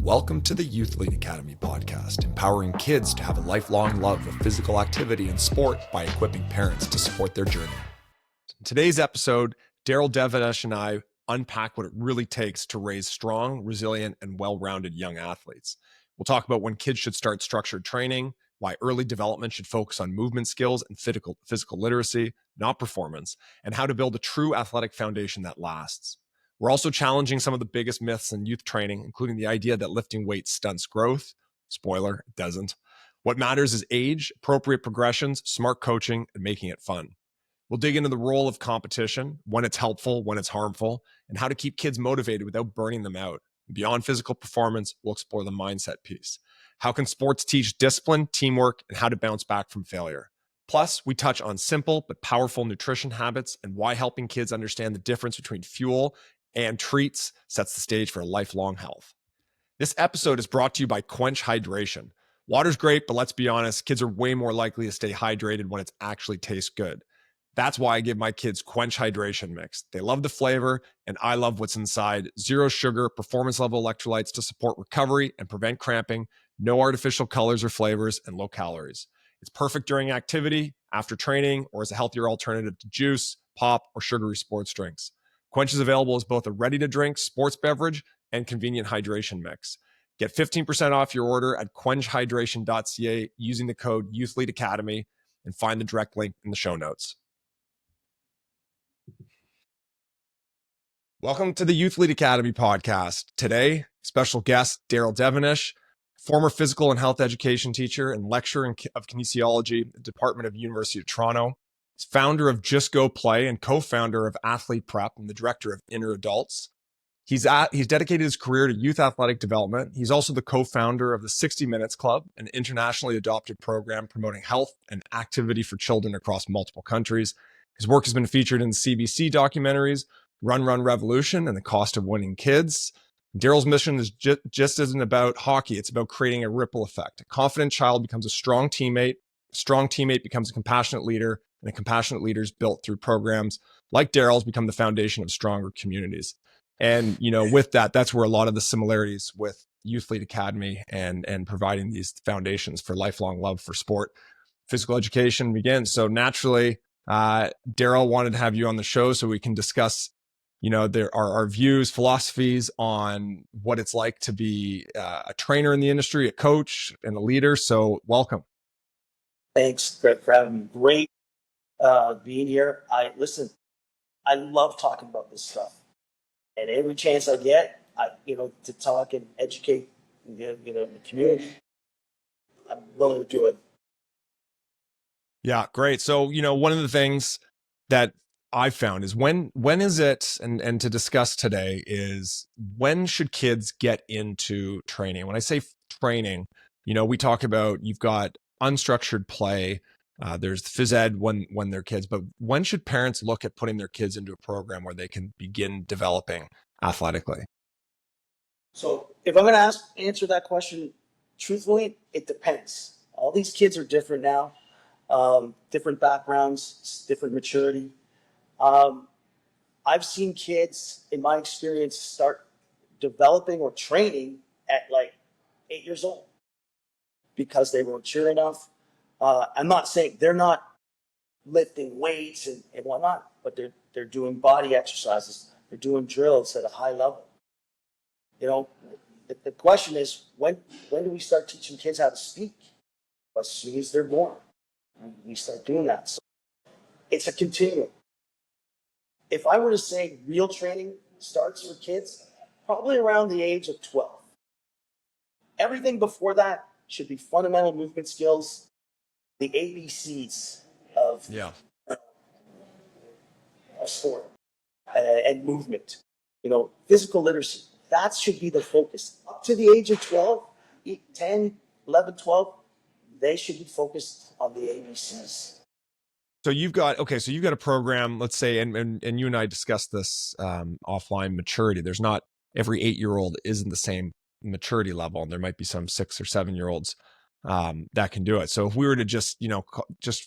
Welcome to the Youth Lead Academy podcast, empowering kids to have a lifelong love of physical activity and sport by equipping parents to support their journey. In today's episode, Daryl Devonish and I unpack what it really takes to raise strong, resilient, and well-rounded young athletes. We'll talk about when kids should start structured training, why early development should focus on movement skills and physical literacy, not performance, and how to build a true athletic foundation that lasts. We're also challenging some of the biggest myths in youth training, including the idea that lifting weights stunts growth. Spoiler, it doesn't. What matters is age, appropriate progressions, smart coaching, and making it fun. We'll dig into the role of competition, when it's helpful, when it's harmful, and how to keep kids motivated without burning them out. Beyond physical performance, we'll explore the mindset piece. How can sports teach discipline, teamwork, and how to bounce back from failure? Plus, we touch on simple but powerful nutrition habits and why helping kids understand the difference between fuel and treats sets the stage for lifelong health. This episode is brought to you by Quench Hydration. Water's great, but let's be honest, kids are way more likely to stay hydrated when it actually tastes good. That's why I give my kids Quench Hydration Mix. They love the flavor, and I love what's inside. Zero sugar, performance level electrolytes to support recovery and prevent cramping, no artificial colors or flavors, and low calories. It's perfect during activity, after training, or as a healthier alternative to juice, pop, or sugary sports drinks. Quench is available as both a ready-to-drink sports beverage and convenient hydration mix. Get 15% off your order at quenchhydration.ca using the code YouthLeadAcademy and find the direct link in the show notes. Welcome to the Youth Lead Academy podcast. Today, special guest Daryl Devonish, former physical and health education teacher and lecturer of kinesiology at the Department of University of Toronto. He's founder of Just Go Play and co-founder of Athlete Prep and the director of Inner Adults. He's dedicated his career to youth athletic development. He's also the co-founder of the 60 Minutes Club, an internationally adopted program promoting health and activity for children across multiple countries. His work has been featured in CBC documentaries, Run Run Revolution and The Cost of Winning Kids. Daryl's mission is just isn't about hockey. It's about creating a ripple effect. A confident child becomes a strong teammate becomes a compassionate leader, and a compassionate leader is built through programs like Daryl's become the foundation of stronger communities. And, with that, that's where a lot of the similarities with Youth Lead Academy and providing these foundations for lifelong love for sport, physical education begins. So naturally, Daryl wanted to have you on the show so we can discuss there are our views, philosophies on what it's like to be a trainer in the industry, a coach, and a leader. So welcome. Thanks, Greg, for having me. Great being here. I love talking about this stuff, and every chance I get, to talk and educate, the community, I'm willing to do it. Yeah, great. So one of the things that I found is when is it, and to discuss today is when should kids get into training? When I say training, we talk about you've got unstructured play. There's phys ed when they're kids, but when should parents look at putting their kids into a program where they can begin developing athletically? So if I'm going to answer that question truthfully, it depends. All these kids are different now, different backgrounds, different maturity. I've seen kids, in my experience, start developing or training at like 8 years old because they were mature enough. I'm not saying they're not lifting weights and whatnot, but they're doing body exercises. They're doing drills at a high level. The question is, when do we start teaching kids how to speak? As soon as they're born, we start doing that. So it's a continuum. If I were to say real training starts for kids, probably around the age of 12. Everything before that should be fundamental movement skills, the ABCs of sport and movement. Physical literacy. That should be the focus. Up to the age of 12, 10, 11, 12, they should be focused on the ABCs. So you've got a program, let's say, and you and I discussed this offline, maturity. There's not every 8-year-old isn't the same maturity level, and there might be some 6 or 7-year-olds that can do it. So if we were to just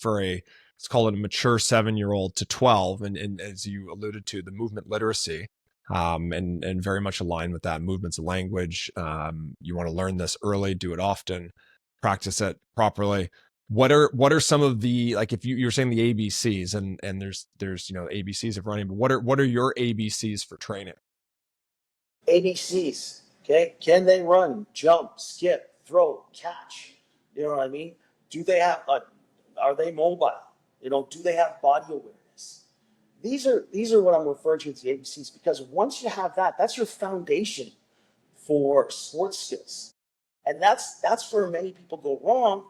for let's call it a mature 7-year-old to 12, and as you alluded to, the movement literacy, and very much aligned with that. Movements of language. You want to learn this early, do it often, practice it properly. What are some of the, like, if you're saying the ABCs, and there's ABCs of running, but what are your ABCs for training? ABCs. Okay, can they run, jump, skip, throw, catch? You know what I mean? Do they have? Are they mobile? Do they have body awareness? These are what I'm referring to as the ABCs, because once you have that, that's your foundation for sports skills. And that's where many people go wrong,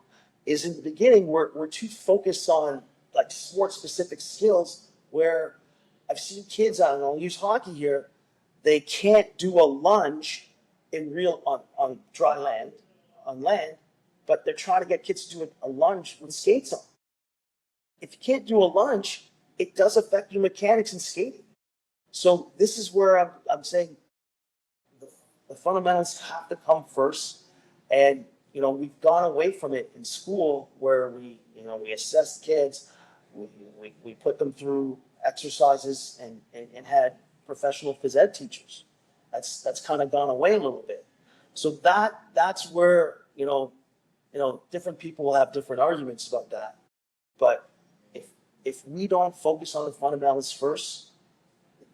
is in the beginning we're too focused on like sports specific skills, where I've seen kids, I don't know, I'll use hockey here, they can't do a lunge in real on dry land, on land, but they're trying to get kids to do a lunge with skates on. If you can't do a lunge, it does affect your mechanics in skating. So this is where I'm saying the, the fundamentals have to come first. And we've gone away from it in school, where we assess kids, we put them through exercises, and had professional phys ed teachers. That's kind of gone away a little bit. So that's where different people will have different arguments about that. But if we don't focus on the fundamentals first,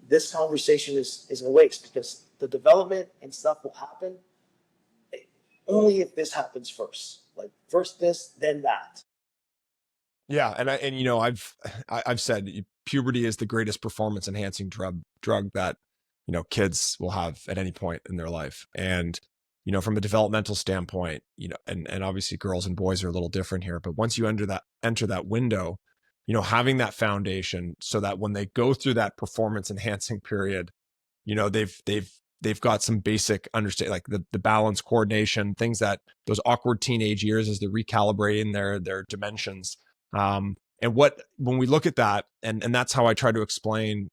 this conversation is a waste, because the development and stuff will happen only if this happens first. Like, first this, then that. Yeah, I've said puberty is the greatest performance enhancing drug that kids will have at any point in their life. And from a developmental standpoint, and obviously girls and boys are a little different here, but once you enter that window, having that foundation, so that when they go through that performance enhancing period, they've got some basic understanding, like the balance, coordination, things, that those awkward teenage years as they're recalibrating their dimensions. And when we look at that, and that's how I try to explain,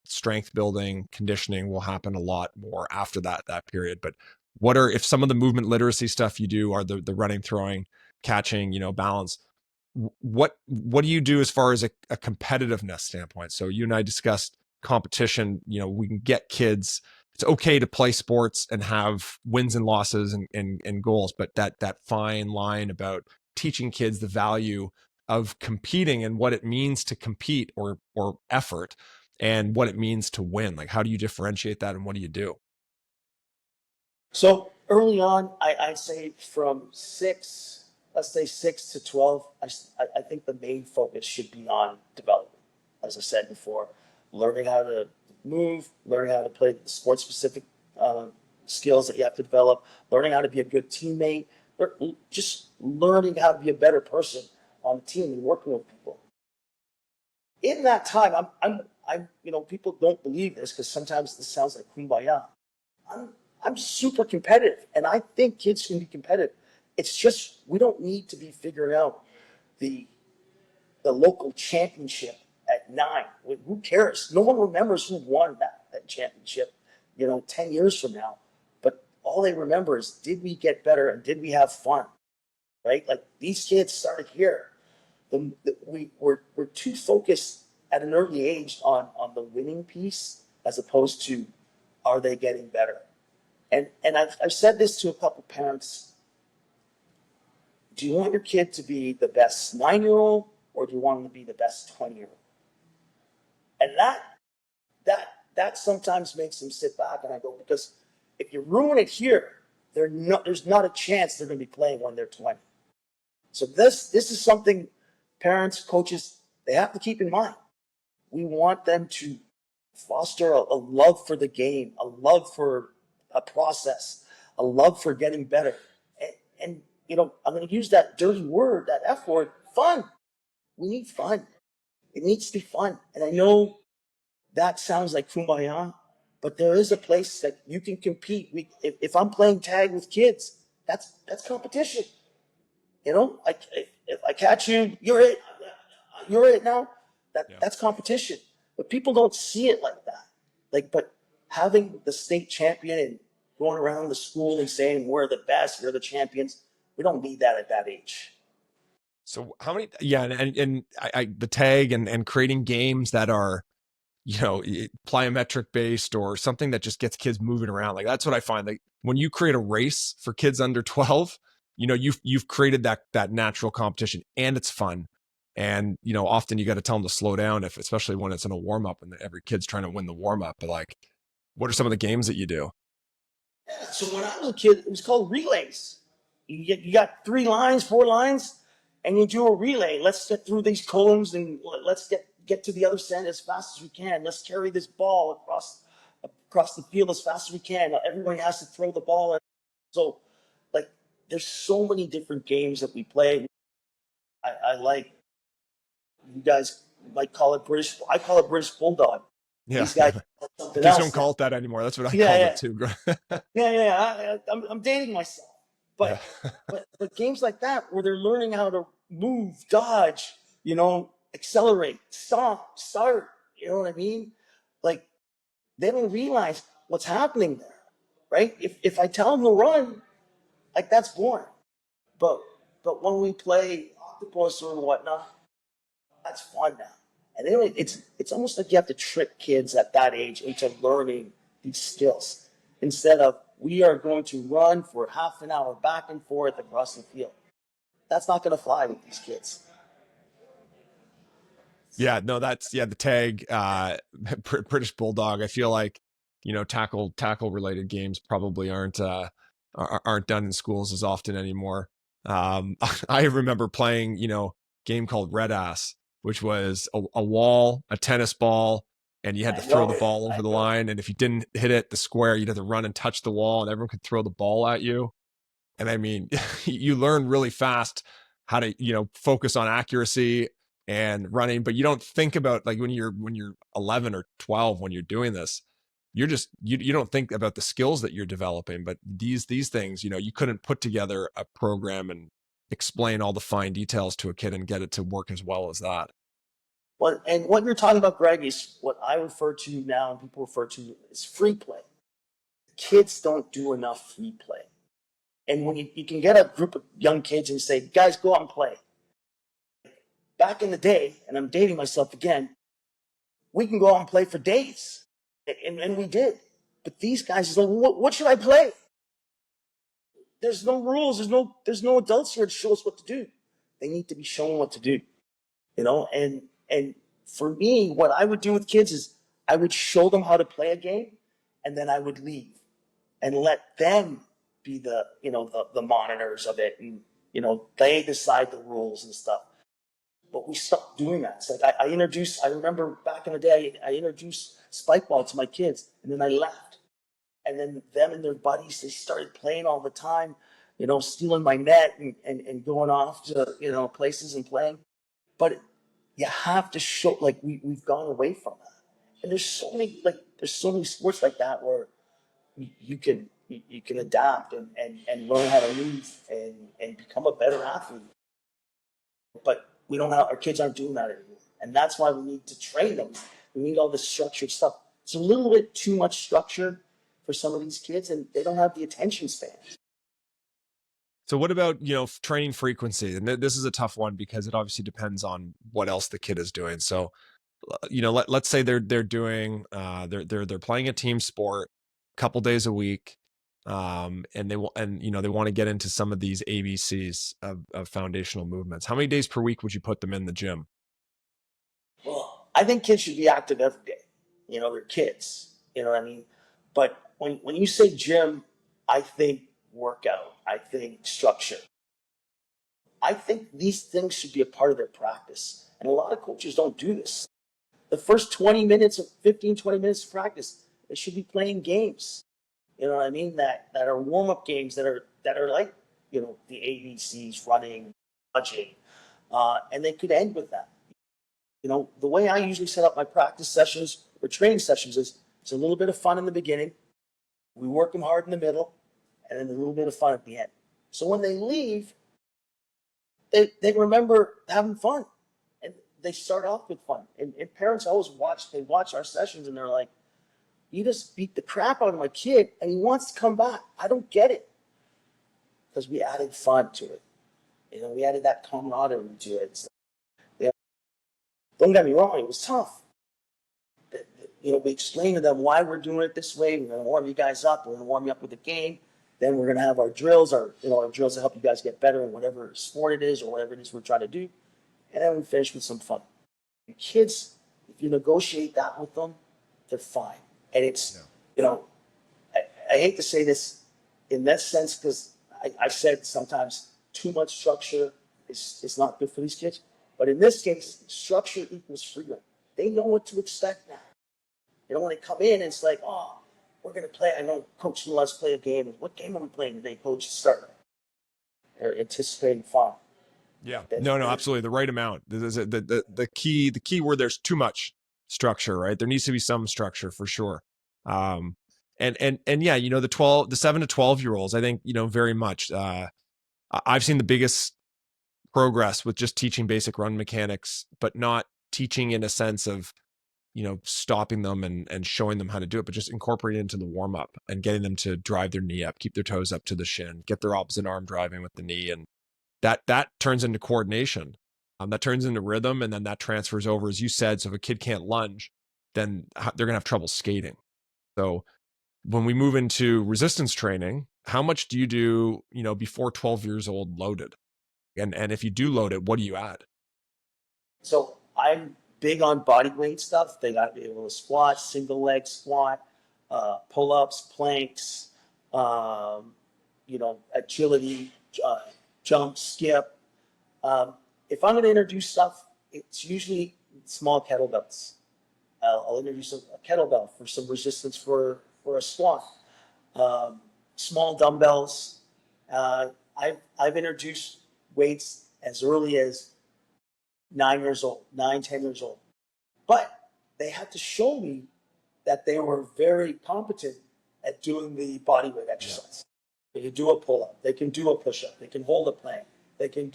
strength building, conditioning will happen a lot more after that period. But if some of the movement literacy stuff you do are the running, throwing, catching, balance, what do you do as far as a competitiveness standpoint? So you and I discussed competition. We can get kids, it's okay to play sports and have wins and losses and goals, but that fine line about teaching kids the value of competing and what it means to compete or effort, and what it means to win. Like, how do you differentiate that, and what do you do? So early on, I'd say from let's say 6 to 12, I think the main focus should be on development. As I said before, learning how to move, learning how to play the sport specific skills that you have to develop, learning how to be a good teammate, just learning how to be a better person on the team and working with people. In that time, people don't believe this, because sometimes this sounds like kumbaya. I'm I'm super competitive, and I think kids can be competitive. It's just we don't need to be figuring out the the local championship at 9. Who cares? No one remembers who won that championship, 10 years from now. But all they remember is, did we get better and did we have fun? Right? Like, these kids started here. We're too focused at an early age on the winning piece, as opposed to, are they getting better? And I've said this to a couple parents. Do you want your kid to be the best 9-year-old, or do you want them to be the best 20-year-old? And that sometimes makes them sit back, and I go, because if you ruin it here, there's not a chance they're going to be playing when they're 20. So this is something parents, coaches, they have to keep in mind. We want them to foster a love for the game, a love for a process, a love for getting better. And I'm going to use that dirty word, that F word, fun. We need fun. It needs to be fun. And I know that sounds like kumbaya, but there is a place that you can compete. If I'm playing tag with kids, that's competition. Like, if I catch you, you're it now. Yeah. That's competition. But people don't see it like that. Like, but having the state champion and going around the school and saying we're the best, we're the champions, we don't need that at that age. So how many, yeah. And the tag and creating games that are, plyometric based or something that just gets kids moving around. Like that's what I find. Like when you create a race for kids under 12, you've created that natural competition, and it's fun. And often you got to tell them to slow down, especially when it's in a warm up and every kid's trying to win the warm up. But like, what are some of the games that you do? So when I was a kid, it was called relays. You got 3 lines, 4 lines, and you do a relay. Let's get through these cones and let's get to the other side as fast as we can. Let's carry this ball across the field as fast as we can. Everybody has to throw the ball. So, like, there's so many different games that we play. I like, you guys might call it British. I call it British Bulldog. Yeah. These guys call it something Kids else don't now. call it that anymore. That's what I Yeah, called yeah. it too. I'm dating myself, Yeah. but games like that where they're learning how to move, dodge, accelerate, stop, start. You know what I mean? Like they don't realize what's happening there, right? If I tell them to run, like that's boring. But when we play octopus or whatnot, that's fun now. And anyway, it's almost like you have to trick kids at that age into learning these skills instead of we are going to run for half an hour back and forth across the field. That's not going to fly with these kids. Yeah, no, the tag, British Bulldog. I feel like, tackle related games probably aren't done in schools as often anymore. I remember playing, game called Red Ass, which was a wall, a tennis ball, and you had to throw the ball over the line. And if you didn't hit it, the square, you'd have to run and touch the wall, and everyone could throw the ball at you. And I mean, you learn really fast how to, focus on accuracy and running, but you don't think about like when you're 11 or 12 when you're doing this, you're just you don't think about the skills that you're developing. But these things, you couldn't put together a program and explain all the fine details to a kid and get it to work as well as that. Well, and what you're talking about, Greg, is what I refer to now and people refer to as free play. Kids don't do enough free play. And when you can get a group of young kids and say, guys, go out and play. Back in the day, and I'm dating myself again, we can go out and play for days. And we did. But these guys is like, what should I play? There's no rules. There's no adults here to show us what to do. They need to be shown what to do. And for me, what I would do with kids is I would show them how to play a game, and then I would leave and let them be the monitors of it, and they decide the rules and stuff. But we stopped doing that. It's like I remember back in the day, I introduced spike ball to my kids, and then I left. And then them and their buddies, they started playing all the time, stealing my net and going off to, places and playing. But you have to show, like, we've gone away from that. And there's so many sports like that where you can adapt and learn how to move and become a better athlete. But our kids aren't doing that anymore. And that's why we need to train them. We need all this structured stuff. It's a little bit too much structure for some of these kids, and they don't have the attention span. So what about, training frequency? And this is a tough one because it obviously depends on what else the kid is doing. So, let's say they're doing, they're playing a team sport a couple days a week. And they want to get into some of these ABCs of foundational movements. How many days per week would you put them in the gym? Well, I think kids should be active every day. They're kids. You know what I mean? But when you say gym, I think workout. I think structure. I think these things should be a part of their practice. And a lot of coaches don't do this. The first 20 minutes of 15, 20 minutes of practice, they should be playing games. You know what I mean? That are warm-up games that are like, the ABCs, running, punching. And they could end with that. The way I usually set up my practice sessions or training sessions is it's a little bit of fun in the beginning. We work them hard in the middle, and then a little bit of fun at the end. So when they leave, they remember having fun, and they start off with fun. And parents always watch our sessions, and they're like, "You just beat the crap out of my kid, and he wants to come back. I don't get it," because we added fun to it. We added that camaraderie to it. So, yeah. Don't get me wrong; it was tough. we explain to them why we're doing it this way. We're going to warm you guys up. We're going to warm you up with the game. Then we're going to have our drills, our drills to help you guys get better in whatever sport it is or whatever it is we're trying to do. And then we finish with some fun. And kids, if you negotiate that with them, they're fine. And it's, I hate to say this in that sense because I've said sometimes too much structure is not good for these kids. But in this case, structure equals freedom. They know what to expect now. When they come in, it's like, oh, we're going to play. I know Coach loves to play a game. What game are we playing today, Coach? Start. They're anticipating fun. Yeah, no, absolutely. The right amount. The key word, there's too much structure, right? There needs to be some structure for sure. And yeah, the 7 to 12-year-olds, I think, very much, I've seen the biggest progress with just teaching basic run mechanics, but not teaching in a sense of, stopping them and showing them how to do it, but just incorporating it into the warm up and getting them to drive their knee up, keep their toes up to the shin, get their opposite arm driving with the knee. And that turns into coordination. That turns into rhythm. And then that transfers over, as you said. So if a kid can't lunge, then they're going to have trouble skating. So when we move into resistance training, how much do you do, before 12 years old loaded? And if you do load it, what do you add? So I'm big on body weight stuff. They got to be able to squat, single leg squat, pull-ups, planks, agility, jump, skip. If I'm going to introduce stuff, it's usually small kettlebells. I'll introduce a kettlebell for some resistance for a squat. Small dumbbells. I've introduced weights as early as 10 years old. But they had to show me that they were very competent at doing the body weight exercise. They can do a pull-up. They can do a push-up. They can hold a plank. They can,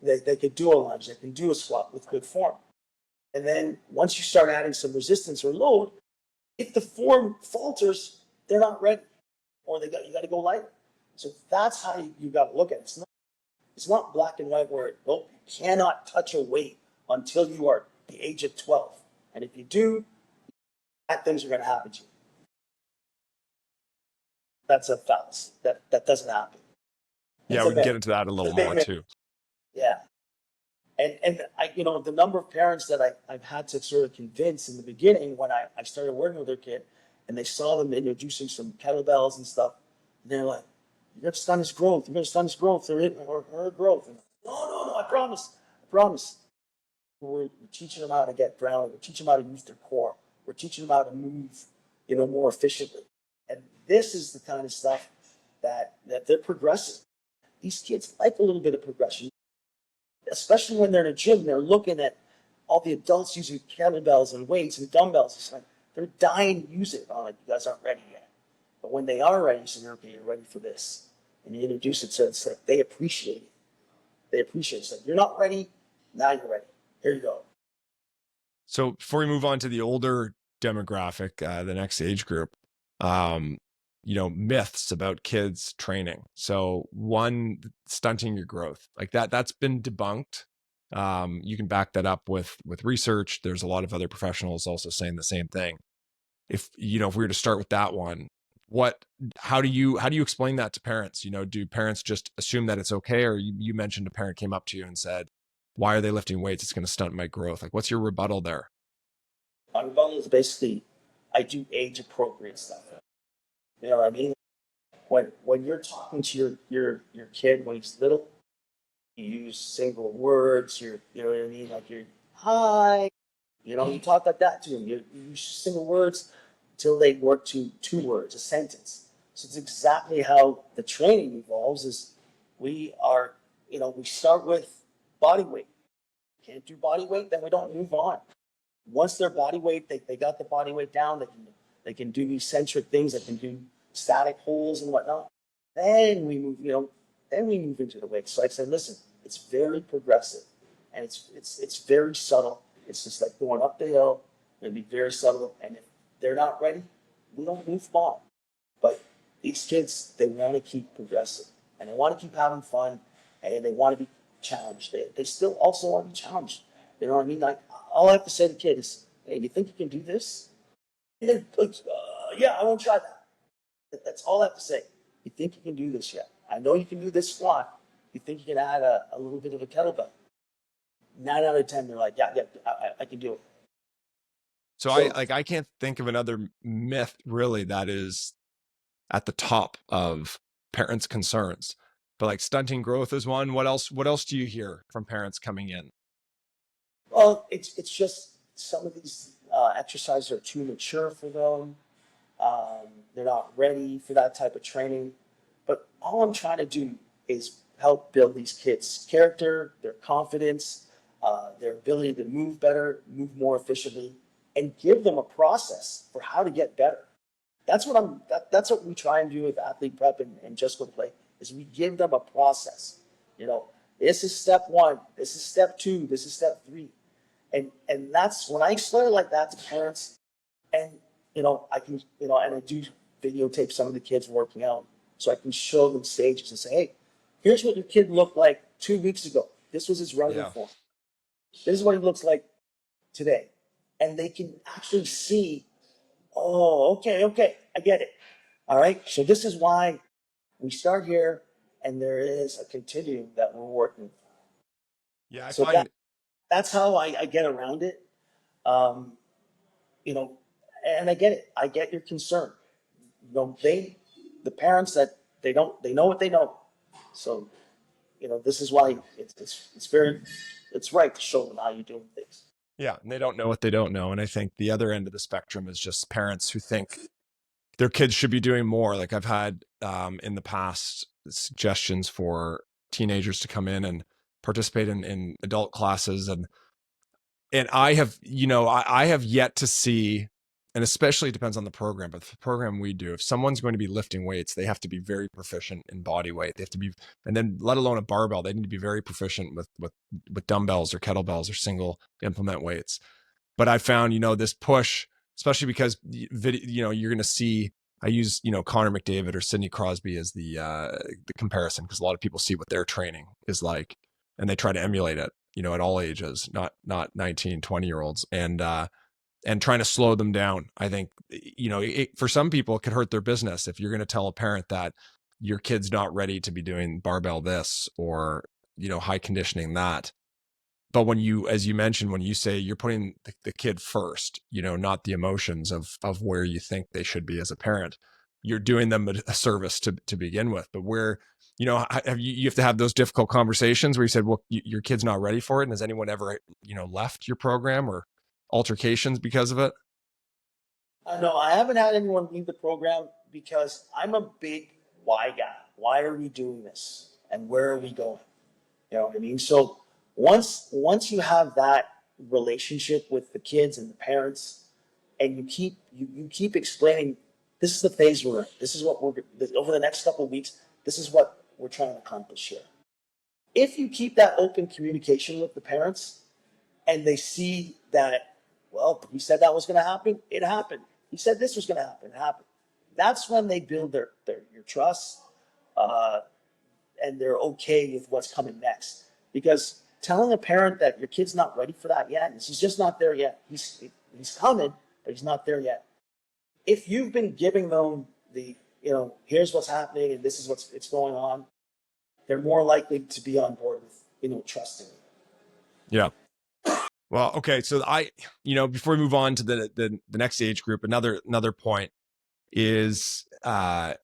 they could do a lunge. They can do a squat with good form. And then once you start adding some resistance or load, if the form falters, they're not ready, or you got to go lighter. So that's how you got to look at it. It's not black and white where you cannot touch a weight until you are the age of 12. And if you do, bad things are going to happen to you. That's a fallacy. That doesn't happen. Yeah, we can get into that a little more too. Yeah. And I, the number of parents that I've had to sort of convince in the beginning when I started working with their kid and they saw them introducing some kettlebells and stuff, and they're like, you're going to stun his growth. You're going to stun his growth or her growth. And, no, I promise. We're teaching them how to get grounded. We're teaching them how to use their core. We're teaching them how to move, more efficiently. And this is the kind of stuff that they're progressing. These kids like a little bit of progression, especially when they're in a gym. They're looking at all the adults using kettlebells and weights and dumbbells. It's like they're dying to use it. Oh, like, you guys aren't ready yet. But when they are ready, you say, okay, you're ready for this. And you introduce it, so it's like they appreciate it. It's like, you're not ready, now you're ready. Here you go. So before we move on to the older demographic, the next age group, myths about kids training. So one, stunting your growth, like that's been debunked. You can back that up with research. There's a lot of other professionals also saying the same thing. If we were to start with that one, how do you explain that to parents? Do parents just assume that it's okay? Or you mentioned a parent came up to you and said, why are they lifting weights? It's going to stunt my growth. Like, what's your rebuttal there? My rebuttal is basically, I do age appropriate stuff. You know what I mean? When you're talking to your kid when he's little, you use single words. You know what I mean? Like you're hi. You talk like that to them. You use single words until they work to 2 words, a sentence. So it's exactly how the training evolves. Is we are, we start with body weight. Can't do body weight, then we don't move on. Once their body weight, they got the body weight down. They can do eccentric things. They can do static holds and whatnot. Then we move, into the weight. So I said, listen, it's very progressive, and it's very subtle. It's just like going up the hill. It'll be very subtle, and if they're not ready, we don't move on. But these kids, they want to keep progressing, and they want to keep having fun, and they want to be challenged. They still also want to be challenged. You know what I mean? Like, all I have to say to the kid is, hey, you think you can do this? And they're like, yeah, I won't try that. That's all I have to say. You think you can do this yet? I know you can do this squat. You think you can add a little bit of a kettlebell? 9 out of 10, they're like, yeah, I can do it. So So, I can't think of another myth really that is at the top of parents' concerns. But like stunting growth is one. What else do you hear from parents coming in? well, it's just some of these exercises are too mature for them. They're not ready for that type of training. But all I'm trying to do is help build these kids' character, their confidence, their ability to move better, move more efficiently, and give them a process for how to get better. That's what we try and do with athlete prep and just go play is we give them a process. You know, this is step one, this is step two, this is step three. And that's when I explain it like that to parents, and I can, and I do videotape some of the kids working out so I can show them stages and say, hey, here's what your kid looked like 2 weeks ago. This was his running Yeah. form. This is what he looks like today. And they can actually see, oh, okay, I get it. All right. So this is why we start here, and there is a continuum that we're working. Yeah, I So find that's how I get around it. Um, you know, and I get it. I get your concern. The parents that they know what they know. So, this is why it's right to show them how you're doing things. yeah, and they don't know what they don't know. And I think the other end of the spectrum is just parents who think their kids should be doing more. Like I've had in the past suggestions for teenagers to come in and participate in adult classes, and I have, I have yet to see, and especially it depends on the program, but the program we do, if someone's going to be lifting weights, they have to be very proficient in body weight. They have to be, and then let alone a barbell, they need to be very proficient with dumbbells or kettlebells or single implement weights. But I found, this push, especially because you're going to see, I use, Connor McDavid or Sidney Crosby as the comparison, because a lot of people see what their training is like and they try to emulate it, at all ages, not 19, 20-year olds. And trying to slow them down. I think, for some people it could hurt their business if you're going to tell a parent that your kid's not ready to be doing barbell this or, high conditioning that. But when you, as you mentioned, when you say you're putting the kid first, not the emotions of where you think they should be as a parent, you're doing them a service to begin with. But where, you have to have those difficult conversations where you said, well, your kid's not ready for it. And has anyone ever, left your program or altercations because of it? No, I haven't had anyone leave the program because I'm a big why guy. Why are we doing this? And where are we going? You know what I mean? So once you have that relationship with the kids and the parents, and you keep explaining, this is the phase we're in. This is what we're over the next couple of weeks. This is what we're trying to accomplish here. If you keep that open communication with the parents, and they see that, well, he said that was going to happen, it happened. He said this was going to happen, it happened. That's when they build your trust, uh, and they're okay with what's coming next. Because telling a parent that your kid's not ready for that yet, he's just not there yet. He's coming, but he's not there yet. If you've been giving them here's what's happening and this is it's going on, they're more likely to be on board with trusting you. Yeah. Well, okay. So before we move on to the next age group, another point is my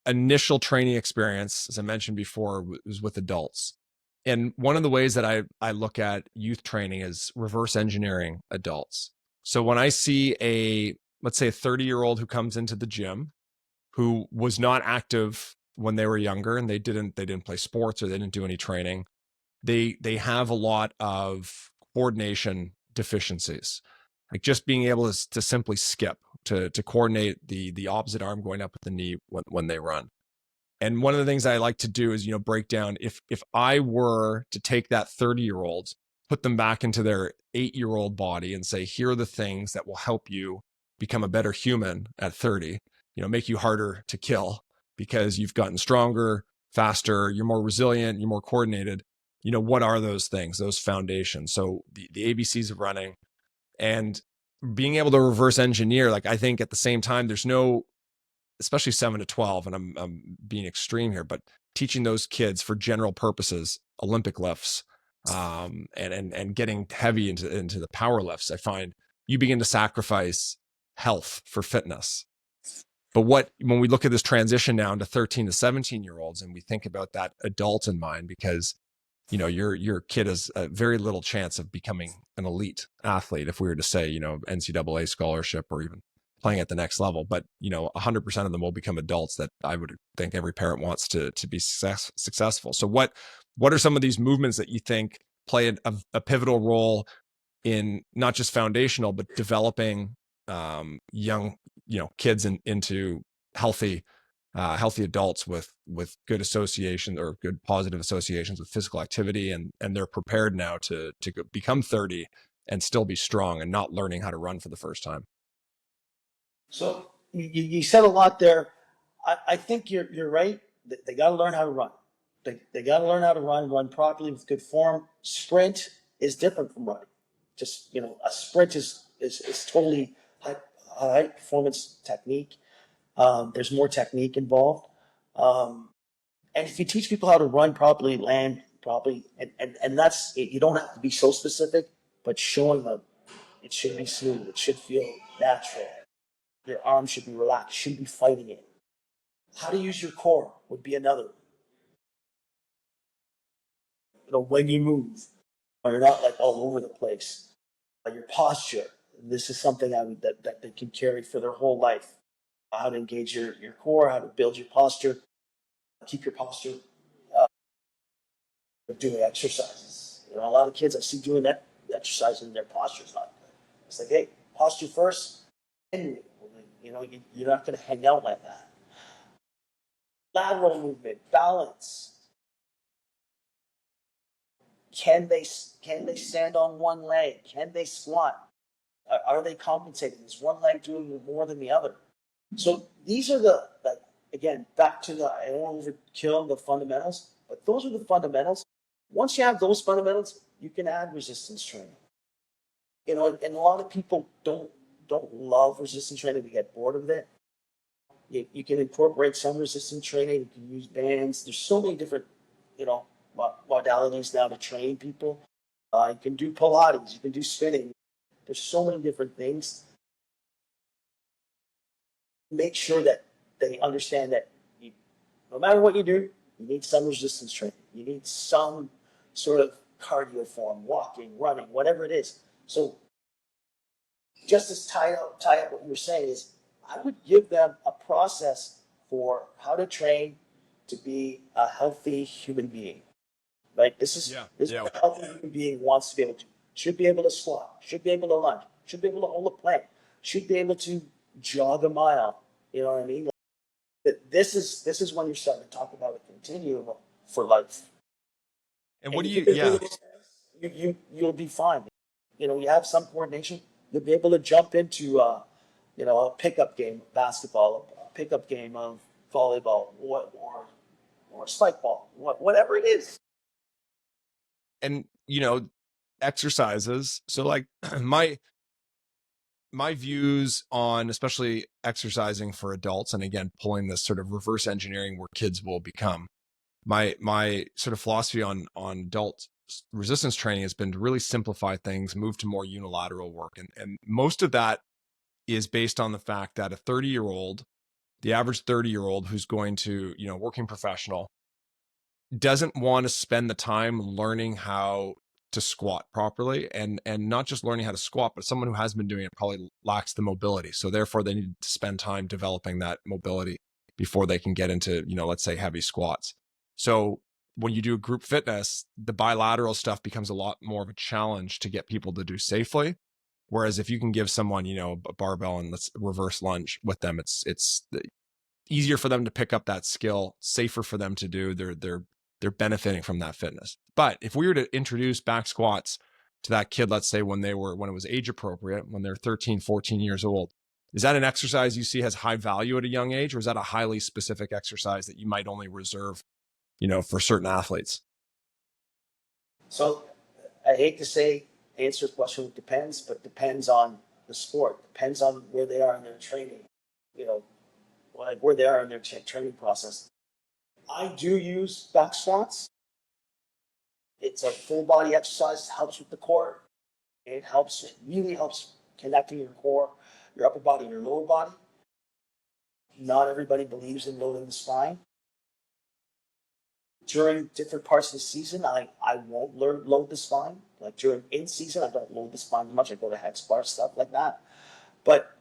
initial training experience, as I mentioned before, was with adults. And one of the ways that I look at youth training is reverse engineering adults. So when I see let's say a 30-year-old who comes into the gym who was not active when they were younger and they didn't play sports or they didn't do any training, they have a lot of coordination deficiencies, like just being able to simply skip, to coordinate the opposite arm going up at the knee when they run. And one of the things I like to do is, break down, if I were to take that 30-year-old, put them back into their 8-year-old body and say, here are the things that will help you become a better human at 30, make you harder to kill because you've gotten stronger, faster, you're more resilient, you're more coordinated. What are those things, those foundations? So the ABCs of running. And being able to reverse engineer, like I think at the same time, there's no, especially 7 to 12, and I'm being extreme here, but teaching those kids for general purposes, Olympic lifts, and getting heavy into the power lifts, I find you begin to sacrifice health for fitness. But when we look at this transition now into 13 to 17-year-olds, and we think about that adult in mind, because your kid has a very little chance of becoming an elite athlete if we were to say, NCAA scholarship or even playing at the next level. But 100% of them will become adults that I would think every parent wants to be successful. So what are some of these movements that you think play a pivotal role in not just foundational, but developing young kids into healthy adults with good association or good positive associations with physical activity, and they're prepared now to become 30 and still be strong and not learning how to run for the first time? So you said a lot there. I think you're right. They got to learn how to run. They got to learn how to run properly with good form. Sprint is different from running. Just a sprint is totally high performance technique. There's more technique involved. And if you teach people how to run properly, land properly, and that's it, you don't have to be so specific, but showing them it should be smooth, it should feel natural. Your arms should be relaxed, shouldn't be fighting it. How to use your core would be another. When you move, or you're not like all over the place. Your posture. This is something that they can carry for their whole life. How to engage your core, how to build your posture, keep your posture. Uh, Doing exercises. A lot of kids I see doing that exercise and their posture's not good. It's like, hey, posture first, and you're not going to hang out like that. Lateral movement, balance. Can they stand on one leg? Can they squat? Are they compensating? Is one leg doing more than the other? So these are again, back to I don't want to overkill the fundamentals, but those are the fundamentals. Once you have those fundamentals, you can add resistance training. And a lot of people don't love resistance training. They get bored of it. You can incorporate some resistance training. You can use bands. There's so many different, modalities now to train people. You can do Pilates. You can do spinning. There's so many different things. Make sure that they understand that no matter what you do, you need some resistance training. You need some sort of cardio form, walking, running, whatever it is. So just to tie up what you were saying is I would give them a process for how to train to be a healthy human being. Right? This is what a healthy human being wants to be able to. Should be able to squat, should be able to lunge, should be able to hold a plank, should be able to jog a mile. You know what I mean? This is when you're starting to talk about a continuum for life. And what do you you, yeah. You'll be fine. You have some coordination. You'll be able to jump into a pickup game of basketball, a pickup game of volleyball, or spike ball, whatever it is. And exercises, so like my views on especially exercising for adults, and again pulling this sort of reverse engineering where kids will become, my sort of philosophy on adult resistance training has been to really simplify things, move to more unilateral work, and most of that is based on the fact that the average 30-year-old who's going to, working professional, doesn't want to spend the time learning how to squat properly, and not just learning how to squat, but someone who has been doing it probably lacks the mobility. So therefore they need to spend time developing that mobility before they can get into, let's say heavy squats. So when you do group fitness, the bilateral stuff becomes a lot more of a challenge to get people to do safely. Whereas if you can give someone, a barbell and let's reverse lunge with them, it's easier for them to pick up that skill, safer for them to do. They're benefiting from that fitness. But if we were to introduce back squats to that kid, let's say when it was age appropriate, when they're 13, 14 years old, is that an exercise you see has high value at a young age, or is that a highly specific exercise that you might only reserve, for certain athletes? So I hate to say answer the question depends, but depends on the sport, depends on where they are in their training, you know, like where they are in their training process. I do use back squats. It's a full body exercise, helps with the core. It really helps connecting your core, your upper body, and your lower body. Not everybody believes in loading the spine. During different parts of the season, I won't load the spine. Like during in season, I don't load the spine much. I go to hex bar stuff like that. But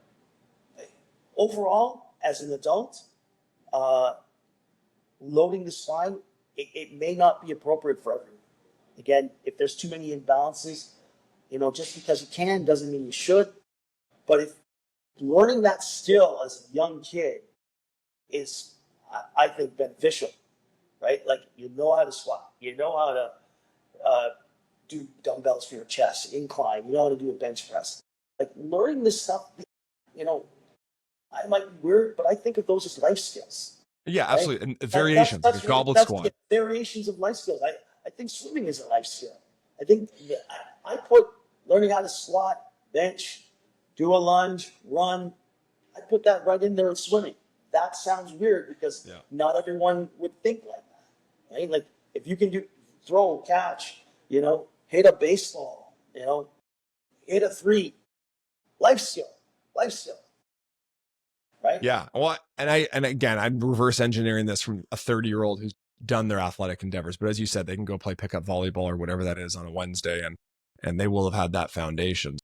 overall, as an adult, uh, loading the spine, it may not be appropriate for everyone. Again, if there's too many imbalances, just because you can doesn't mean you should. But if learning that skill as a young kid is, I think, beneficial, right? Like you know how to squat, you know how to do dumbbells for your chest, incline, you know how to do a bench press. Like learning this stuff, you know, I might be weird, but I think of those as life skills. Yeah, Right? absolutely. And variations, like a goblet That's squat. variations of life skills. I think swimming is a life skill. I think I put learning how to squat, bench, do a lunge, run. I put that right in there in swimming. That sounds weird because not everyone would think like that, right? Like if you can do throw, catch, hit a baseball, hit a three, life skill, life skill, right? Yeah. Well, and again, I'm reverse engineering this from a 30-year-old who's done their athletic endeavors. But as you said, they can go play pickup volleyball or whatever that is on a Wednesday, and they will have had that foundation.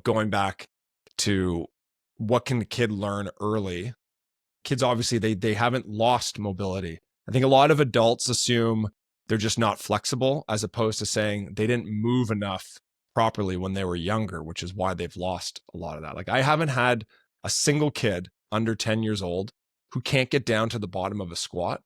Going back to what can the kid learn early? Kids obviously they haven't lost mobility. I think a lot of adults assume they're just not flexible, as opposed to saying they didn't move enough properly when they were younger, which is why they've lost a lot of that. Like I haven't had a single kid under 10 years old who can't get down to the bottom of a squat,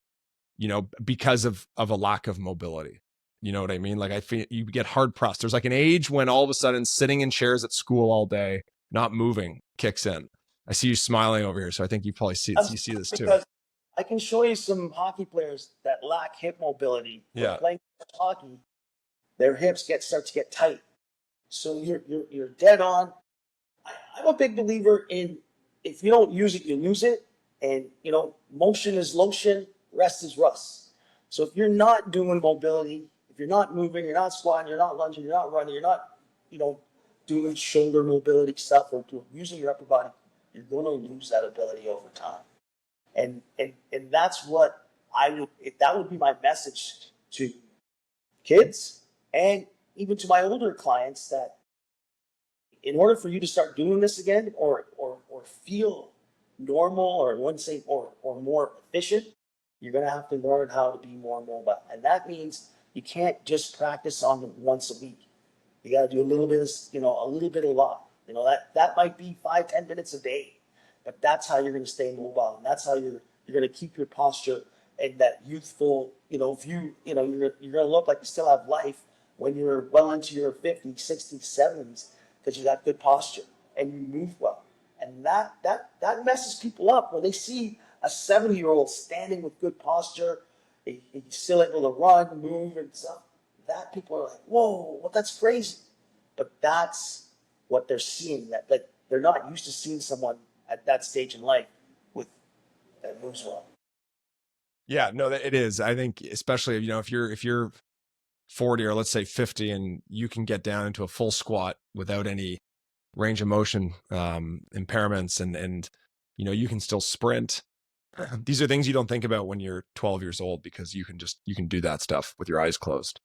because of a lack of mobility. You know what I mean? Like I feel you get hard pressed. There's like an age when all of a sudden sitting in chairs at school all day, not moving, kicks in. I see you smiling over here, so I think you probably see this too. Because I can show you some hockey players that lack hip mobility. When Yeah. playing hockey, their hips start to get tight. So you're dead on. I'm a big believer in if you don't use it, you lose it. And motion is lotion, rest is rust. So if you're not doing mobility, if you're not moving, you're not squatting, you're not lunging, you're not running, you're not, doing shoulder mobility stuff or using your upper body, you're going to lose that ability over time. And that's what that would be my message to kids and even to my older clients, that in order for you to start doing this again or feel normal, or I wouldn't say or more efficient, you're going to have to learn how to be more mobile. And that means you can't just practice on them once a week. You got to do a little bit of a lot. That might be 5-10 minutes a day, but that's how you're going to stay mobile, and that's how you're going to keep your posture and that youthful, view. You're going to look like you still have life when you're well into your 50s, 60s, 70s, because you got good posture and you move well. And that messes people up when they see a 70-year-old standing with good posture, he's still able to run, move, and stuff. That people are like, whoa, well, that's crazy. But that's what they're seeing. That they're not used to seeing someone at that stage in life that moves well. Yeah, no, it is. I think especially if you're 40 or let's say 50 and you can get down into a full squat without any range of motion impairments, and you can still sprint. These are things you don't think about when you're 12 years old, because you can do that stuff with your eyes closed.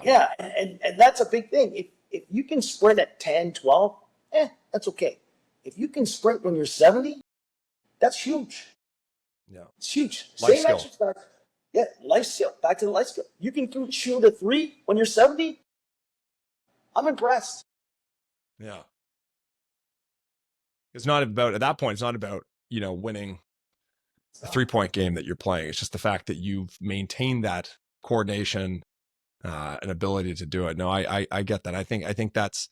Yeah, and that's a big thing. If you can sprint at 10, 12, that's okay. If you can sprint when you're 70, that's huge. Yeah, it's huge. Life Same skill. exercise. Yeah, life skill. Back to the life skill. You can shoot a 3 when you're 70. I'm impressed. Yeah. It's not about, at that point, it's not about, winning a 3-point game that you're playing. It's just the fact that you've maintained that coordination and ability to do it. No, I get that. I think that's,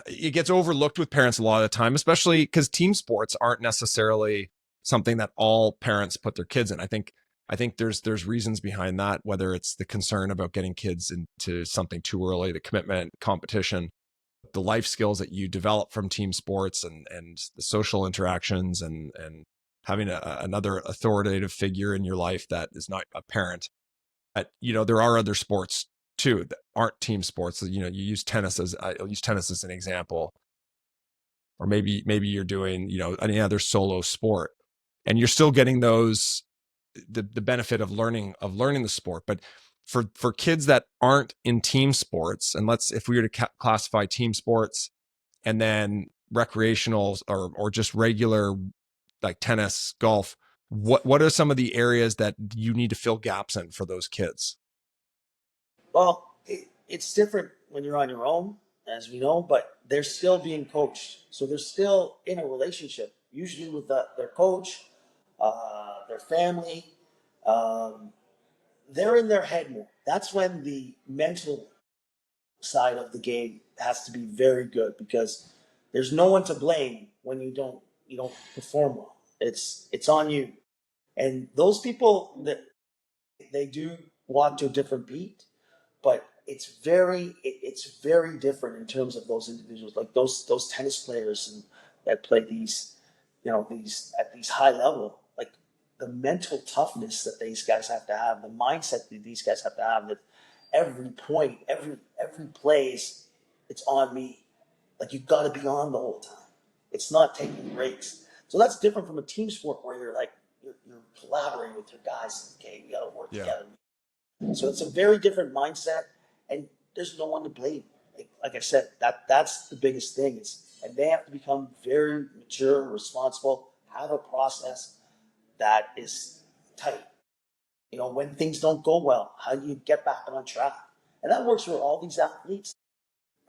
it gets overlooked with parents a lot of the time, especially because team sports aren't necessarily something that all parents put their kids in. I think there's reasons behind that, whether it's the concern about getting kids into something too early, the commitment, competition. the life skills that you develop from team sports and the social interactions and having another authoritative figure in your life that is not a parent. There are other sports too that aren't team sports. You use tennis I'll use tennis as an example, or maybe you're doing any other solo sport, and you're still getting the benefit of learning the sport. But for kids that aren't in team sports, and if we were to classify team sports and then recreational or just regular like tennis, golf, what are some of the areas that you need to fill gaps in for those kids? Well, it's different when you're on your own, as we know, but they're still being coached. So they're still in a relationship, usually with their coach, their family. Um, they're in their head more. That's when the mental side of the game has to be very good, because there's no one to blame when you don't perform well. It's on you. And those people that they do walk to a different beat, but it's very different in terms of those individuals, like those tennis players and that play these at these high level, like the mental toughness that these guys have to have, the mindset that these guys have to have, that every point, every play is, it's on me. Like, you've got to be on the whole time. It's not taking breaks. So that's different from a team sport where you're collaborating with your guys. Okay, we got to work together. So it's a very different mindset, and there's no one to blame. Like I said, that's the biggest thing. And they have to become very mature, responsible, have a process that is tight. When things don't go well, how do you get back on track? And that works for all these athletes,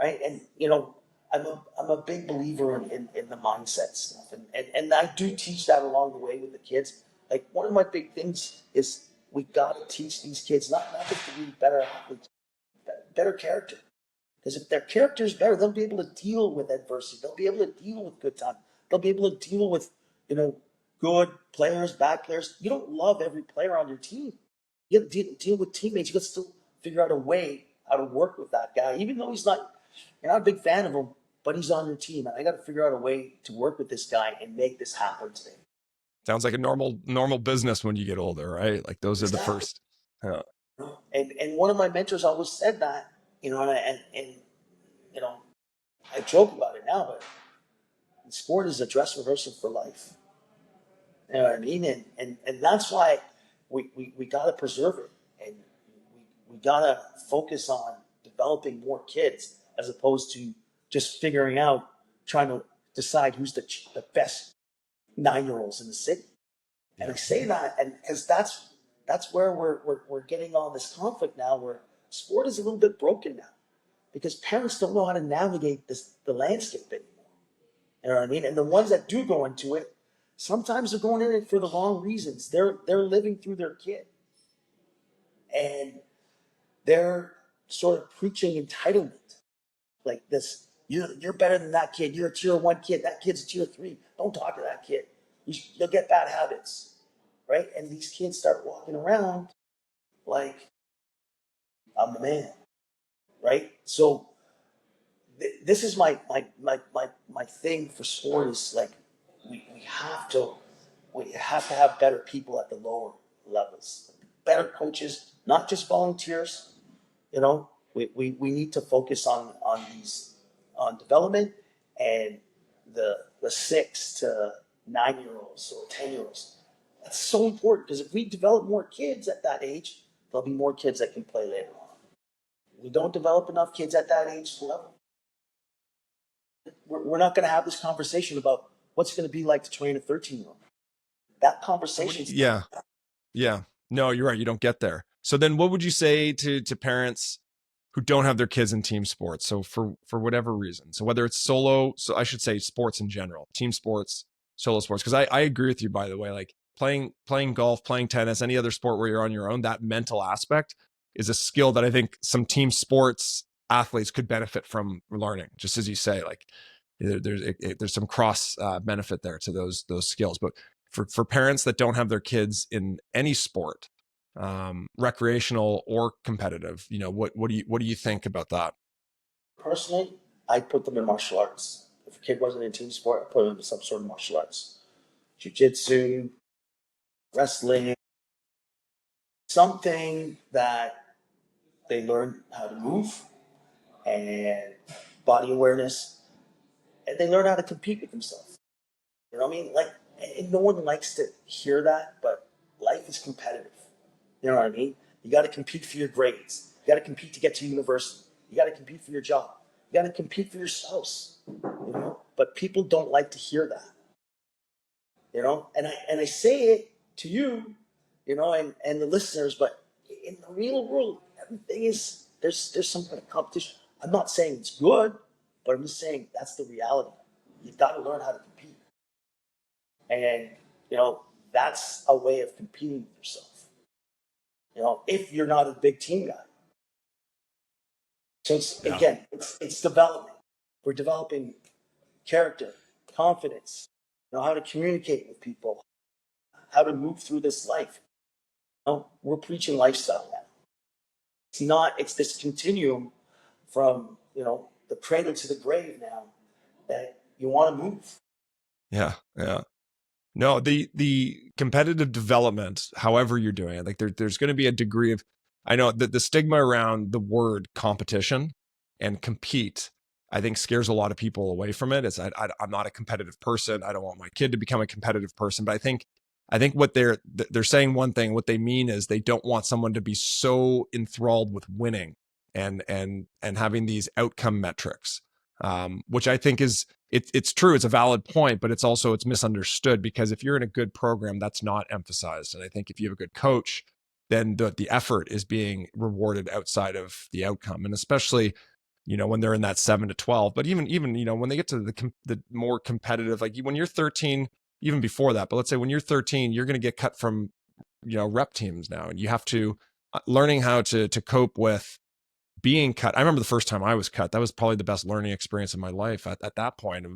right? And I'm a big believer in the mindset stuff, and I do teach that along the way with the kids. Like, one of my big things is we got to teach these kids not just to be better athletes, better character. Because if their character is better, they'll be able to deal with adversity. They'll be able to deal with good time. They'll be able to deal with good players, bad players. You don't love every player on your team. You got to deal with teammates. You got to still figure out a way how to work with that guy, even though you're not a big fan of him, but he's on your team. And I got to figure out a way to work with this guy and make this happen today. Sounds like a normal business when you get older, right? Like, those are the first. Yeah. And one of my mentors always said that, and I joke about it now, but sport is a dress rehearsal for life. You know what I mean? And that's why we got to preserve it, and we got to focus on developing more kids, as opposed to just figuring out, trying to decide who's the best 9-year-olds in the city. And I say that, and because that's where we're getting all this conflict now, where sport is a little bit broken now, because parents don't know how to navigate the landscape anymore. You know what I mean? And the ones that do go into it, sometimes they're going in it for the wrong reasons. They're living through their kid, and they're sort of preaching entitlement, like this. You're better than that kid. You're a tier 1 kid. That kid's a tier 3. Don't talk to that kid. You'll get bad habits, right? And these kids start walking around like, I'm the man, right? So this is my thing for sport, is like, we have to have better people at the lower levels, better coaches, not just volunteers. We need to focus on development, and the 6 to 9-year-olds or 10-year-olds. That's so important, because if we develop more kids at that age, there'll be more kids that can play later on. We don't develop enough kids at that age level. We're not going to have this conversation about what's going to be like to train a 13-year-old. That conversation. Yeah. No, you're right. You don't get there. So then what would you say to parents who don't have their kids in team sports? So for whatever reason, so whether it's solo, so I should say sports in general, team sports, solo sports. Cause I agree with you, by the way, like playing golf, playing tennis, any other sport where you're on your own, that mental aspect is a skill that I think some team sports athletes could benefit from learning. Just as you say, like there's some cross benefit there to those skills. But for parents that don't have their kids in any sport, recreational or competitive, what do you think about that? Personally, I'd put them in martial arts. If a kid wasn't in team sport, I'd put them into some sort of martial arts. Jiu-jitsu, wrestling, something that they learn how to move and body awareness, and they learn how to compete with themselves. You know what I mean? Like, and no one likes to hear that, but life is competitive. You know what I mean? You got to compete for your grades. You got to compete to get to university. You got to compete for your job. You got to compete for your spouse. You know, but people don't like to hear that. You know, and I say it to you, you know, and the listeners, but in the real world, everything is there's some kind of competition. I'm not saying it's good, but I'm just saying that's the reality. You got to learn how to compete, and you know that's a way of competing with yourself. You know, if you're not a big team guy, so it's Yeah. again, it's development. We're developing character, confidence, you know how to communicate with people, how to move through this life. You know, we're preaching lifestyle now. It's not. It's this continuum from the cradle to the grave now that you want to move. Yeah. Yeah. No, the competitive development, however you're doing it, like there's going to be a degree of, I know that the stigma around the word competition and compete, I think scares a lot of people away from it. It's I'm not a competitive person. I don't want my kid to become a competitive person. But I think what they're saying one thing. What they mean is they don't want someone to be so enthralled with winning and having these outcome metrics, which I think is it's true. It's a valid point, but it's misunderstood, because if you're in a good program, that's not emphasized. And I think if you have a good coach, then the effort is being rewarded outside of the outcome. And especially, when they're in that 7 to 12, but even, when they get to the more competitive, like when you're 13, even before that, but let's say when you're 13, you're going to get cut from, rep teams now, and you have to learning how to cope with being cut. I remember the first time I was cut. That was probably the best learning experience of my life. At that point,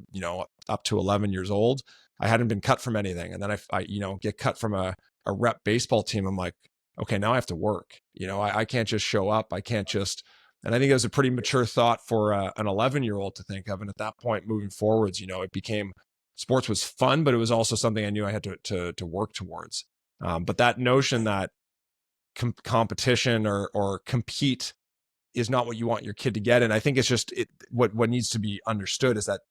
up to 11 years old, I hadn't been cut from anything. And then I get cut from a rep baseball team. I'm like, okay, now I have to work. I can't just show up. I can't just, and I think it was a pretty mature thought for an 11-year-old to think of. And at that point, moving forwards, it became, sports was fun, but it was also something I knew I had to work towards. But that notion that competition or compete is not what you want your kid to get. And I think it's just what needs to be understood is that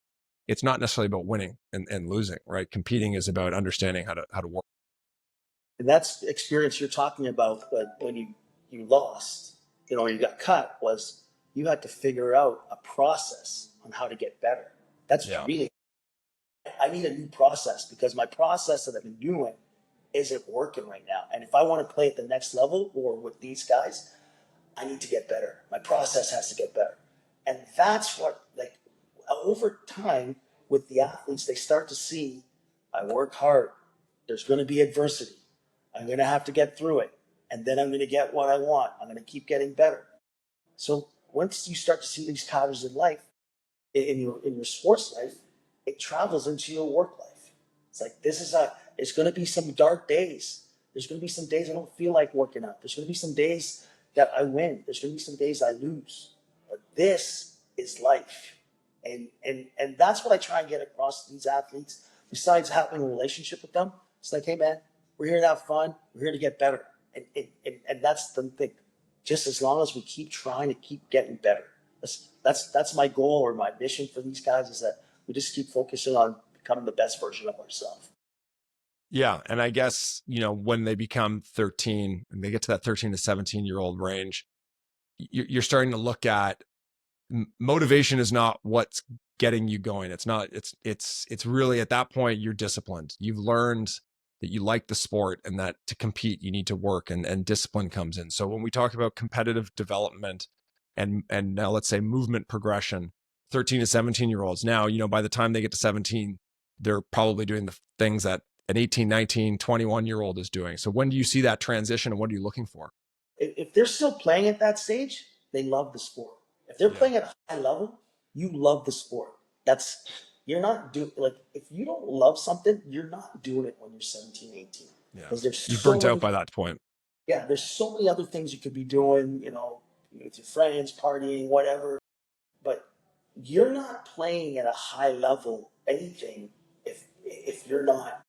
it's not necessarily about winning and losing, right? Competing is about understanding how to work. And that's the experience you're talking about. But when you lost, you got cut, was you had to figure out a process on how to get better. That's Yeah. really, I need a new process because my process that I've been doing isn't working right now. And if I want to play at the next level or with these guys, I need to get better. My process has to get better. And that's what, like, over time with the athletes, they start to see I work hard. There's going to be adversity. I'm going to have to get through it. And then I'm going to get what I want. I'm going to keep getting better. So once you start to see these patterns in life, in your sports life, it travels into your work life. It's like it's going to be some dark days. There's going to be some days I don't feel like working out. There's going to be some days that I win. There's going to be some days I lose. But this is life, and that's what I try and get across to these athletes. Besides having a relationship with them, it's like, hey man, we're here to have fun. We're here to get better, and that's the thing. Just as long as we keep trying to keep getting better. That's my goal or my mission for these guys, is that we just keep focusing on becoming the best version of ourselves. Yeah. And I guess, when they become 13 and they get to that 13 to 17-year-old range, you're starting to look at motivation is not what's getting you going. It's not, it's really at that point, you're disciplined. You've learned that you like the sport and that to compete, you need to work, and discipline comes in. So when we talk about competitive development and now let's say movement progression, 13 to 17-year-olds now, by the time they get to 17, they're probably doing the things that an 18, 19, 21-year-old is doing. So when do you see that transition, and what are you looking for? If they're still playing at that stage, they love the sport. If they're Yeah. playing at a high level, you love the sport. That's You're not doing, like, if you don't love something, you're not doing it when you're 17, 18. Yeah. Because there's You're so burnt out many by that point. yeah, there's so many other things you could be doing, with your friends, partying, whatever. But you're not playing at a high level anything if you're not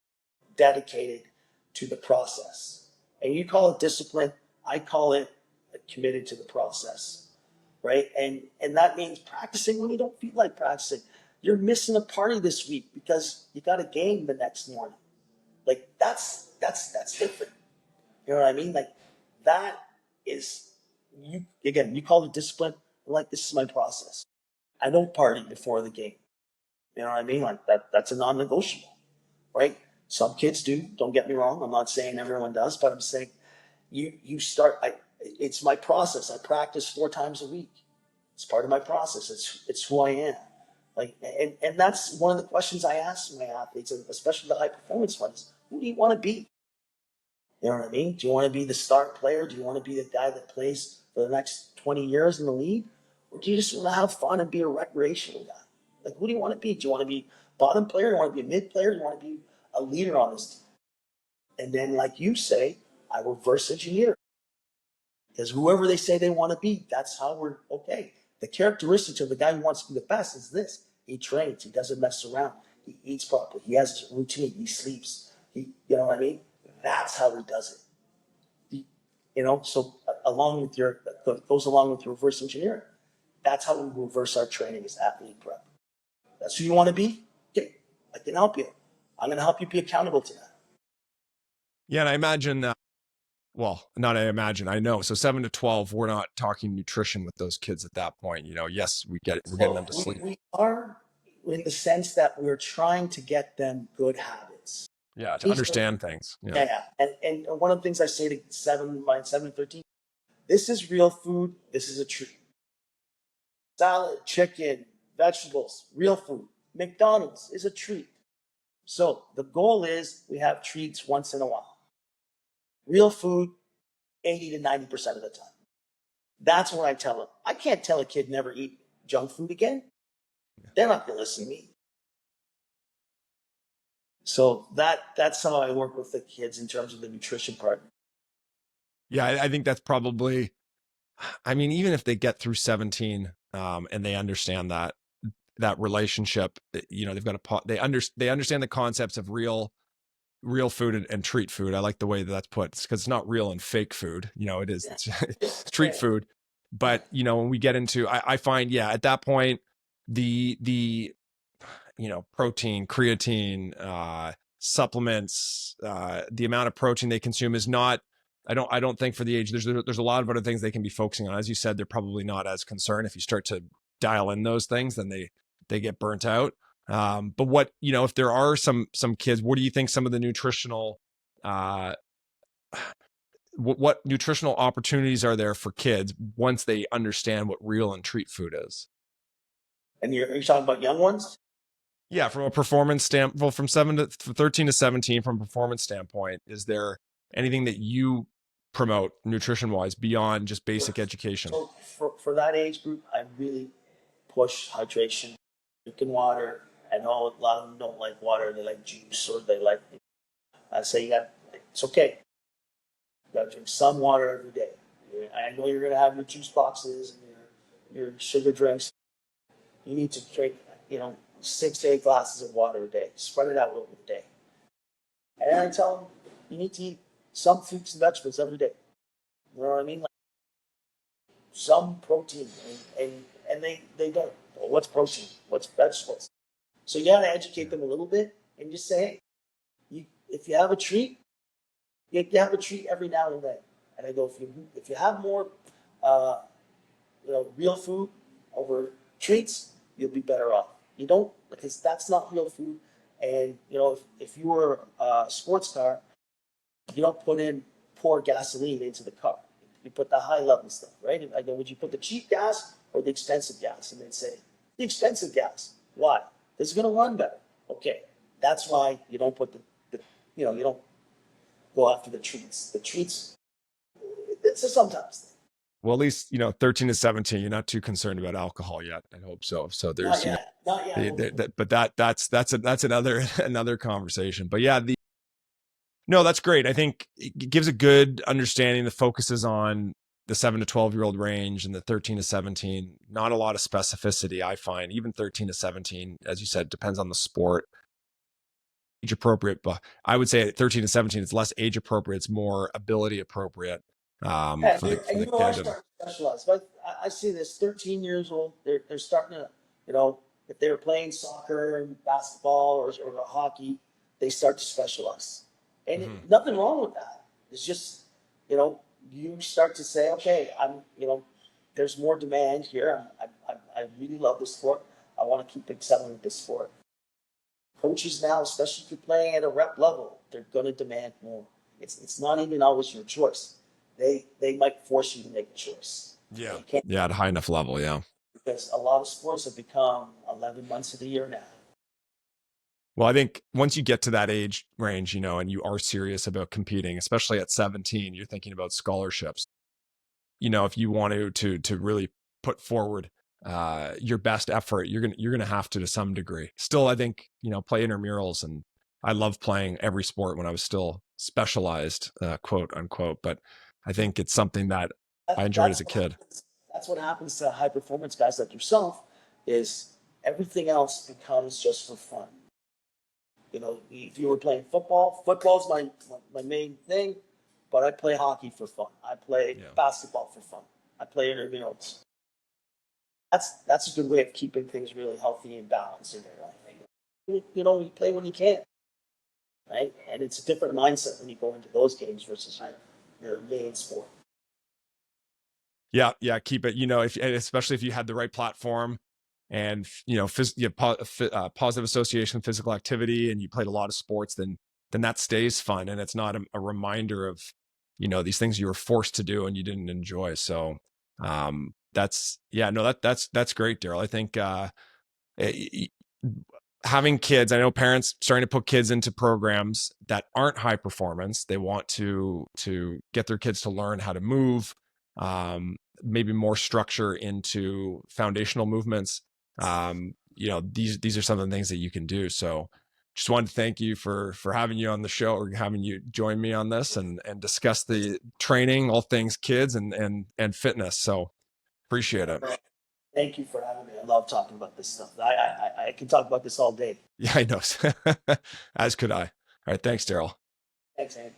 dedicated to the process. And you call it discipline, I call it committed to the process, right? And that means practicing when you don't feel like practicing. You're missing a party this week because you got a game the next morning. Like that's different. You know what I mean? Like that is you again. You call it discipline. Like this is my process. I don't party before the game. You know what I mean? Like that's a non-negotiable, right? Some kids do. Don't get me wrong. I'm not saying everyone does, but I'm saying you start. It's my process. I practice 4 times a week. It's part of my process. It's who I am. Like and that's one of the questions I ask my athletes, and especially the high performance ones. Who do you want to be? You know what I mean? Do you want to be the star player? Do you want to be the guy that plays for the next 20 years in the league? Or do you just want to have fun and be a recreational guy? Like, who do you want to be? Do you want to be bottom player? Do you want to be a mid player? Do you want to be a leader on this team? And then, like you say, I reverse engineer. Because whoever they say they want to be, that's how we're okay. The characteristics of the guy who wants to be the best is this. He trains. He doesn't mess around. He eats properly. He has a routine. He sleeps. You know what I mean? That's how he does it. So along with goes along with reverse engineering. That's how we reverse our training as athlete prep. That's who you want to be. Okay, I can help you. I'm going to help you be accountable to that. Yeah, and I imagine that. Well, not I imagine, I know. So 7 to 12, we're not talking nutrition with those kids at that point. Yes, we're getting them to sleep. We are in the sense that we're trying to get them good habits. Yeah, to understand things. Yeah. And one of the things I say to 7 and 13, this is real food. This is a treat. Salad, chicken, vegetables, real food. McDonald's is a treat. So the goal is we have treats once in a while. Real food, 80 to 90% of the time. That's what I tell them. I can't tell a kid never eat junk food again. They're not going to listen to me. So that's how I work with the kids in terms of the nutrition part. Yeah, I think that's probably, even if they get through 17 and they understand that relationship, they've got they understand the concepts of real food and treat food. I like the way that's put, because it's not real and fake food. It is, it's treat food. But when we get into, I find, at that point, the protein, creatine, supplements, the amount of protein they consume is not, I don't think for the age, there's a lot of other things they can be focusing on. As you said, they're probably not as concerned. If you start to dial in those things, then they get burnt out. But what, if there are some kids, what do you think some of the nutritional, what nutritional opportunities are there for kids once they understand what real and treat food is? And you're talking about young ones? Yeah, from a performance standpoint, well, from 13 to 17, from a performance standpoint, is there anything that you promote nutrition wise beyond just basic education? So for that age group, I really push hydration, drinking water. I know a lot of them don't like water; they like juice, or they like. I say it's okay. You got to drink some water every day. I know you're going to have your juice boxes and your sugar drinks. You need to drink, 6 to 8 glasses of water a day. Spread it out over the day. And I tell them you need to eat some fruits and vegetables every day. You know what I mean? Like some protein, and they don't. Well, what's protein? What's vegetables? So you got to educate them a little bit and just say, hey, if you have a treat, you have a treat every now and then. And I go, if you have more, real food over treats, you'll be better off. You don't, because that's not real food. And if you were a sports car, you don't pour gasoline into the car. You put the high level stuff, right? And I go, would you put the cheap gas or the expensive gas? And they'd say, the expensive gas. Why? It's going to run better. Okay, that's why you don't put you don't go after the treats. The treats, it's a sometimes thing. Well, at least 13 to 17, you're not too concerned about alcohol yet. I hope so. So there's not yet. but that's another conversation. But yeah, no, that's great. I think it gives a good understanding. The focus is on the 7 to 12-year-old range and the 13 to 17, not a lot of specificity, I find. Even 13 to 17, as you said, depends on the sport. Age appropriate, but I would say at 13 to 17, it's less age appropriate, it's more ability appropriate Yeah, for the and for the you are kid. And starting to specialize. But I see this 13 years old, they're starting to, you know, if they were playing soccer and basketball or hockey, they start to specialize. And mhm. nothing wrong with that. It's just, you know, you start to say, okay, there's more demand here. I really love this sport. I want to keep excelling at this sport. Coaches now, especially if you're playing at a rep level, they're going to demand more. It's not even always your choice. They might force you to make a choice. Yeah. You can't, Yeah, at a high enough level, yeah. because a lot of sports have become 11 months of the year now. Well, I think once you get to that age range, and you are serious about competing, especially at 17, you're thinking about scholarships. If you want to really put forward your best effort, you're gonna have to some degree. Still, I think play intramurals, and I love playing every sport when I was still specialized, quote unquote. But I think it's something that I That, enjoyed that's as a what kid. happens. That's what happens to high performance guys like yourself. Is everything else becomes just for fun. You know, if you were playing football, football's my main thing, but I play hockey for fun. I play Yeah. basketball for fun. I play intramurals. That's a good way of keeping things really healthy and balanced in your life. You play when you can, right? And it's a different mindset when you go into those games versus your main sport. Yeah, yeah, keep it. And especially if you had the right platform, and positive association, physical activity, and you played a lot of sports, then that stays fun, and it's not a reminder of these things you were forced to do and you didn't enjoy. So that's yeah, no, that's great, Daryl. I think eh, having kids, I know parents starting to put kids into programs that aren't high performance. They want to get their kids to learn how to move, maybe more structure into foundational movements. These are some of the things that you can do. So just wanted to thank you for having you on the show, or having you join me on this, and discuss the training, all things kids, and fitness. So appreciate it. Thank you for having me. I love talking about this stuff. I can talk about this all day. Yeah, I know. As could I. All right. Thanks, Daryl. Thanks, Andy.